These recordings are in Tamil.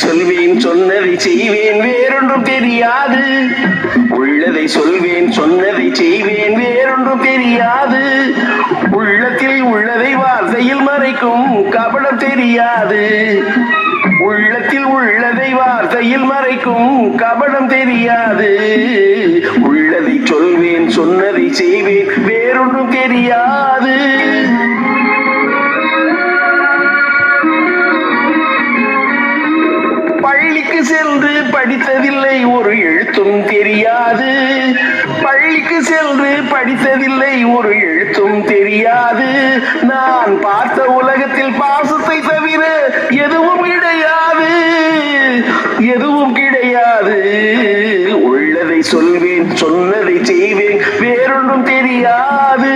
சொல்வேன் சொன்னதை செய்வேன் வேறொன்றும் தெரியாது. உள்ளதை சொல்வேன் சொன்னதை செய்வேன் வேறொன்றும் தெரியாது. உள்ளத்தில் உள்ளதை வார்த்தையில் மறைக்கும் கபடம் தெரியாது. உள்ளத்தில் உள்ளதை வார்த்தையில் மறைக்கும் கபடம் தெரியாது. உள்ளதை சொல்வேன் சொன்னதை செய்வேன் வேறொன்றும் தெரியாது. பள்ளிக்கு சென்று படித்ததில்லை ஒரு எழுத்தும் தெரியாது. பள்ளிக்கு சென்று படித்ததில்லை ஒரு எழுத்தும் தெரியாது. நான் பார்த்த உலகத்தில் பாசத்தை தவிர எதுவும் கிடையாது, எதுவும் கிடையாது. உள்ளதை சொல்வேன் சொன்னதை செய்வேன் வேறொன்றும் தெரியாது.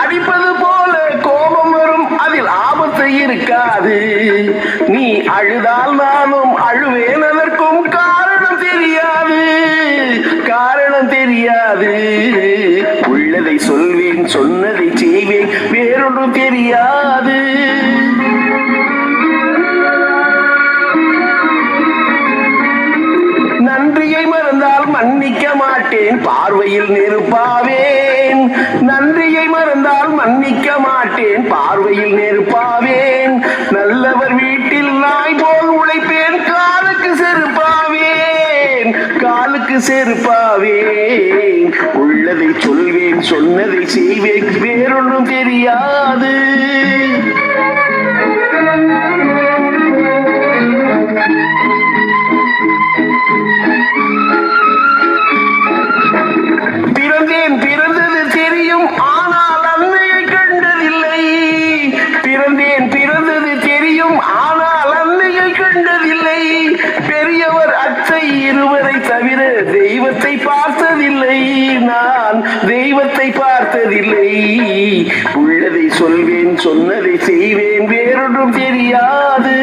அடிப்பது போல கோபம் வரும், அதில் ஆபத்து இருக்காது. நீ அழுதால் நானும் அழுவேன், அதற்கும் காரணம் தெரியாது, காரணம் தெரியாது. உள்ளதை சொல்வேன் சொன்னதை செய்வேன் வேறொன்றும் தெரியாது. நன்றியை மறந்தால் மன்னிக்க மாட்டேன், பார்வையில் நெருப்பாவேன். நன்றியை மறந்தால் மன்னிக்க மாட்டேன், பார்வையில் நெருப்பாவேன். நல்லவர் வீட்டில் நாய் போல் உழைப்பேன், காலுக்கு செருப்பாவேன், காலுக்கு செருப்பாவேன். உள்ளதை சொல்வேன் சொன்னதை செய்வேன் வேறொன்றும் தெரியாது. பிறந்தேன் பிறந்தது தெரியும், ஆனால் அன்னையை கண்டதில்லை. பிறந்தேன் பிறந்தது தெரியும், ஆனால் அன்னையை கண்டதில்லை. பெரியவர் அத்தை இருவரை தவிர தெய்வத்தை பார்த்ததில்லை, நான் தெய்வத்தை பார்த்ததில்லை. உள்ளதை சொல்வேன் சொன்னதை செய்வேன் வேறொன்றும் தெரியாது.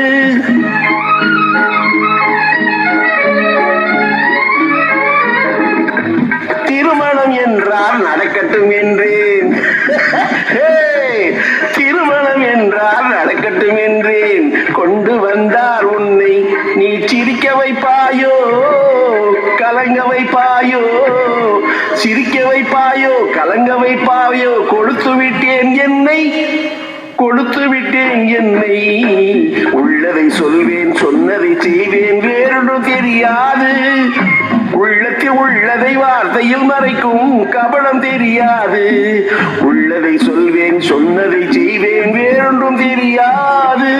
திருமணம் என்றால் நடக்கட்டும் என்றேன், திருமணம் என்றால் நடக்கட்டும் என்றேன். கொண்டு வந்தார் உன்னை, நீ சிரிக்க வைப்பாயோ கலங்க வைப்பாயோ, சிரிக்க வைப்பாயோ கலங்க வைப்பாயோ. கொடுத்து விட்டேன் என்னை, கொடுத்து விட்டேன் என்னை. உள்ளதை சொல்வேன் சொன்னதை செய்வேன் வேறொன்றும் தெரியாது. உள்ளத்தில் உள்ளதை வார்த்தையில் மறைக்கும் கபடம் தெரியாது. உள்ளதை சொல்வேன் சொன்னதை செய்வேன் வேறொன்றும் தெரியாது.